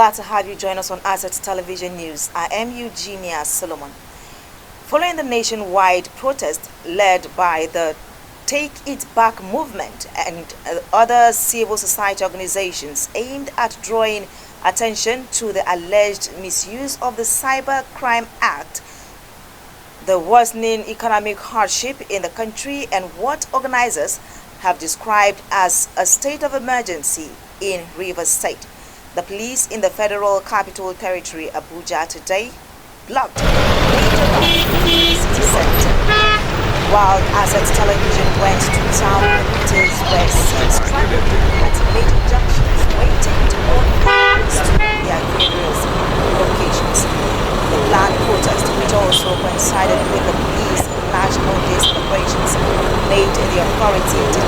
glad to have you join us on Asset Television News. I am Eugenia Solomon. Following the nationwide protest led by the Take It Back movement and other civil society organizations aimed at drawing attention to the alleged misuse of the Cyber Crime Act, the worsening economic hardship in the country, and what organizers have described as a state of emergency in Rivers State, the police in the Federal Capital Territory, Abuja, today blocked the city center. While Asset Television went to town, commuters were seen stranded at major junctions waiting to board trains to their various locations. The planned protest, which also coincided with the police National Day celebrations, made the authority to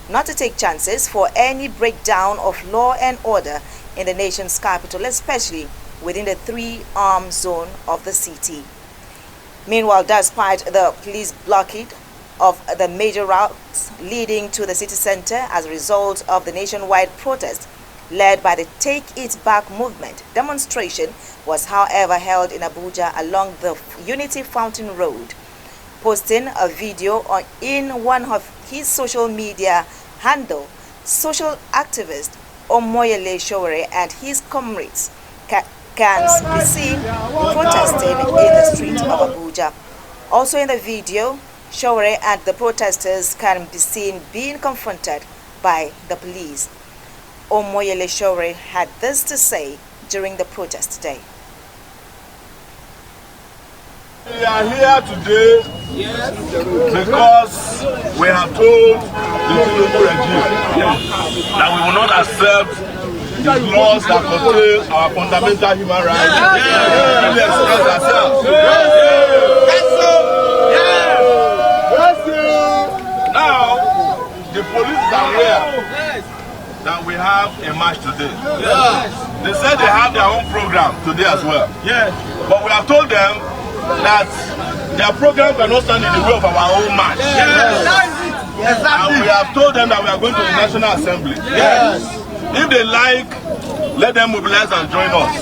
not to take chances for any breakdown of law and order in the nation's capital, especially within the three-arm zone of the city. Meanwhile, despite the police blockade of the major routes leading to the city center as a result of the nationwide protest led by the Take It Back movement, demonstration was, however, held in Abuja along the Unity Fountain Road. Posting a video in one of his social media handle, social activist Omoyele Sowore and his comrades can be seen protesting in the streets of Abuja. Also in the video, Sowore and the protesters can be seen being confronted by the police. Omoyele Sowore had this to say during the protest today. We are here today because we have told the Tinubu regime that we will not accept the laws that curtail our fundamental human rights. We express ourselves. Now, the police are aware that we have a march today. They said they have their own program today as well. But we have told them that their program cannot stand in the way of our own march. And we have told them that we are going to the National Assembly. If they like, let them mobilize and join us.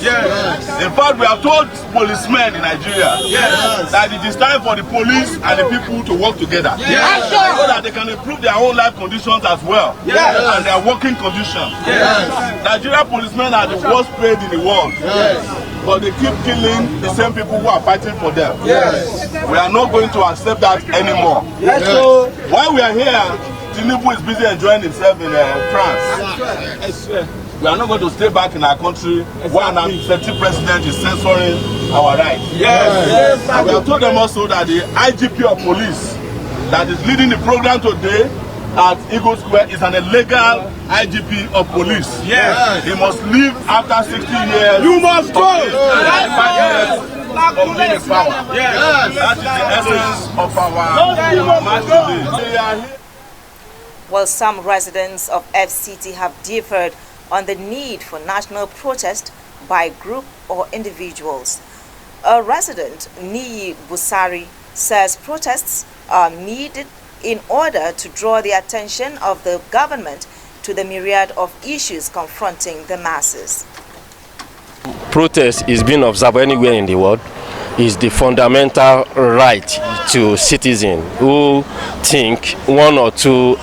In fact, we have told policemen in Nigeria that it is time for the police and the people to work together so that they can improve their own life conditions as well and their working conditions. Nigerian policemen are the worst paid in the world. But they keep killing the same people who are fighting for them. We are not going to accept that anymore. So while we are here, Tinubu is busy enjoying himself in France. We are not going to stay back in our country while an uncertain president is censoring our rights. And we have told them also that the IGP of police that is leading the program today at Eagle Square is an illegal IGP of police. He must leave after 60 years. You must go! Of being in power. That is the essence of our march today. Well, some residents of FCT have differed on the need for national protest by group or individuals. A resident, Niyi Busari, says protests are needed in order to draw the attention of the government to the myriad of issues confronting the masses. Protest is being observed anywhere in the world. Is the fundamental right to citizens who think one or two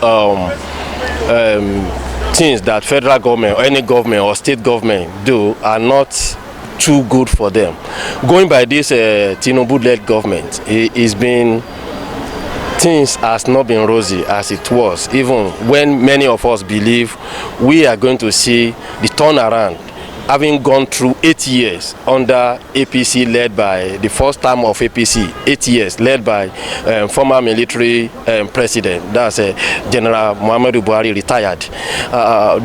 things that federal government or any government or state government do are not too good for them. Going by this Tinubu-led government, things has not been rosy as it was, even when many of us believe we are going to see the turnaround, having gone through 8 years under APC led by the first term of APC, 8 years led by former military president, that's General Muhammadu Buhari, retired.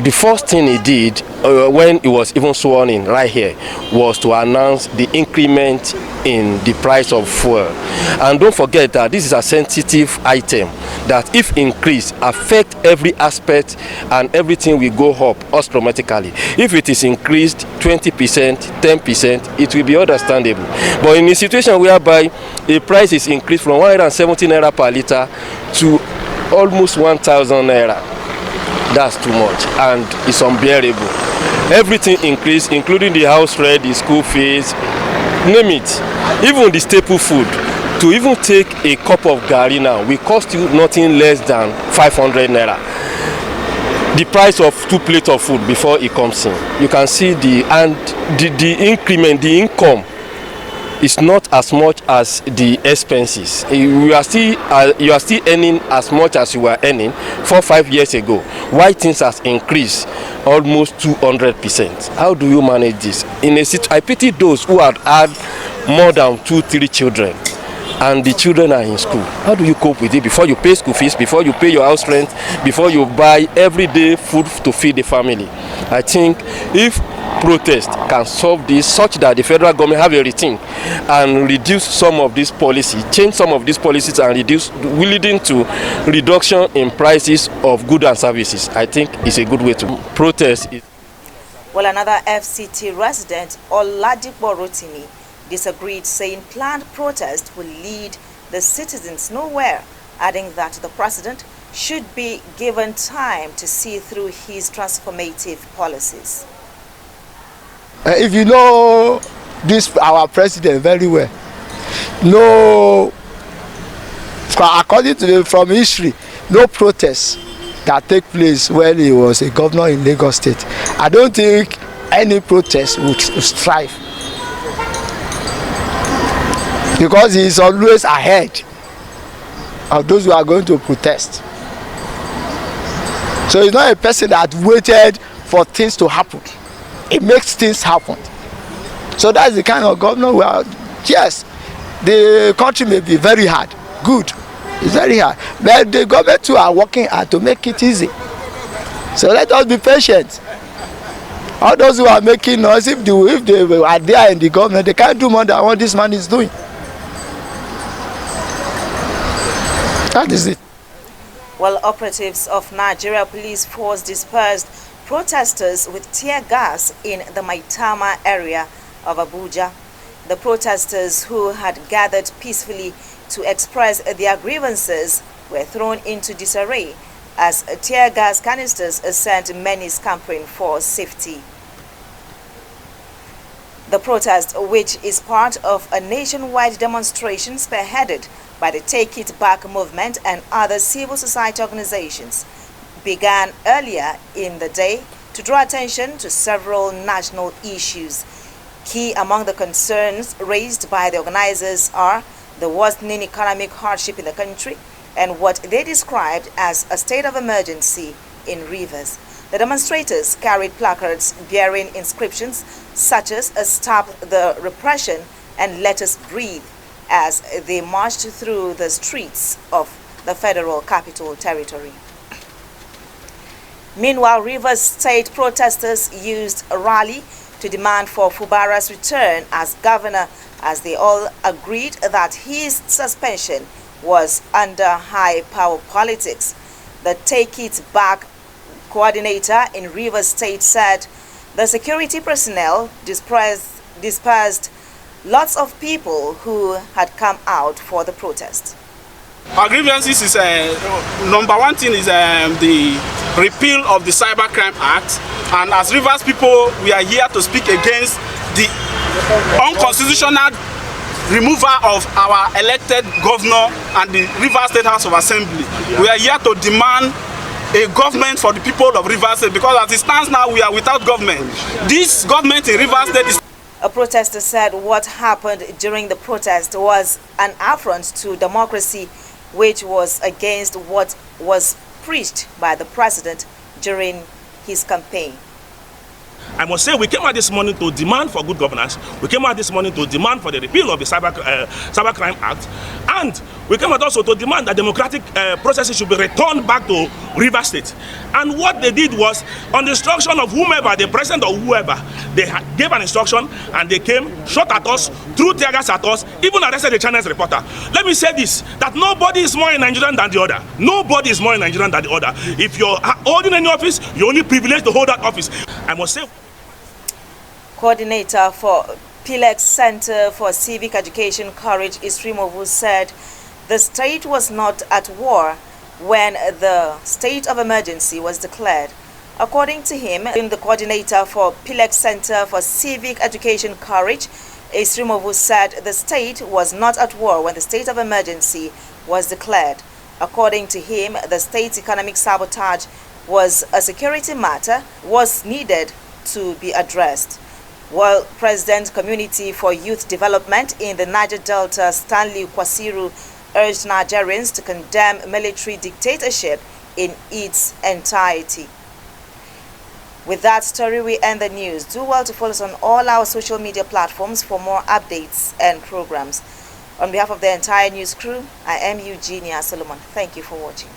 The first thing he did when he was even sworn in right here was to announce the increment in the price of fuel. And don't forget that this is a sensitive item that if increased affect every aspect and everything will go up automatically. If it is increased 20%, 10%, it will be understandable. But in a situation whereby the price is increased from 170 naira per liter to almost 1,000 naira, that's too much and it's unbearable. Everything increased, including the house rent, the school fees, name it. Even the staple food. To even take a cup of garri now will cost you nothing less than 500 naira. The price of 2 plates of food before it comes in. You can see the increment, the income is not as much as the expenses. You are still earning as much as you were earning 4-5 years ago. Why things has increased almost 200%? How do you manage this? I pity those who had more than 2-3 children, and the children are in school. How do you cope with it before you pay school fees, before you pay your house rent, before you buy everyday food to feed the family? I think if protest can solve this such that the federal government have a rethink and reduce some of these policies, change some of these policies and leading to reduction in prices of goods and services, I think it's a good way to protest. Well, another FCT resident, Oladipo Rotimi, disagreed, saying planned protest will lead the citizens nowhere, adding that the president should be given time to see through his transformative policies. If you know this, our president very well, no, according to from history, no protests that take place when he was a governor in Lagos State. I don't think any protest would strive, because he is always ahead of those who are going to protest. So he's not a person that waited for things to happen. It makes things happen. So that's the kind of governor we are. Yes, the country may be very hard. Good, it's very hard. But the government too are working hard to make it easy. So let us be patient. All those who are making noise, if they are there in the government, they can't do more than what this man is doing. That is it. Well, operatives of Nigeria Police Force dispersed protesters with tear gas in the Maitama area of Abuja. The protesters, who had gathered peacefully to express their grievances, were thrown into disarray as tear gas canisters sent many scampering for safety. The protest, which is part of a nationwide demonstration spearheaded by the Take It Back movement and other civil society organizations, began earlier in the day to draw attention to several national issues. Key among the concerns raised by the organizers are the worsening economic hardship in the country and what they described as a state of emergency in Rivers. The demonstrators carried placards bearing inscriptions such as "Stop the Repression" and "Let us breathe" as they marched through the streets of the Federal Capital Territory. Meanwhile, Rivers State protesters used a rally to demand for Fubara's return as governor, as they all agreed that his suspension was under high power politics. The Take It Back coordinator in Rivers State said the security personnel dispersed lots of people who had come out for the protest. Our grievances is number one thing is the repeal of the Cybercrime Act, and as Rivers people we are here to speak against the unconstitutional removal of our elected governor and the Rivers State House of Assembly. We are here to demand a government for the people of Rivers State, because as it stands now we are without government. This government in Rivers State is... A protester said what happened during the protest was an affront to democracy, which was against what was preached by the president during his campaign. I must say we came out this morning to demand for good governance. We came out this morning to demand for the repeal of the Cybercrime Act. And we came out also to demand that democratic processes should be returned back to Rivers State. And what they did was, on the instruction of whomever, the president or whoever, they gave an instruction and they came, shot at us, threw tear gas at us, even arrested the Channels reporter. Let me say this, that nobody is more in Nigerian than the other. Nobody is more in Nigerian than the other. If you're holding any office, you're only privileged to hold that office. I must say... Coordinator for PILEX Center for Civic Education Courage Isrimovu said the state was not at war when the state of emergency was declared. According to him, the coordinator for PILEX Center for Civic Education Courage, Esrimovu, said the state was not at war when the state of emergency was declared. According to him, the state's economic sabotage was a security matter was needed to be addressed. While President Community for Youth Development in the Niger Delta, Stanley Kwasiru, urged Nigerians to condemn military dictatorship in its entirety. With that story, we end the news. Do well to follow us on all our social media platforms for more updates and programs. On behalf of the entire news crew, I am Eugenia Solomon. Thank you for watching.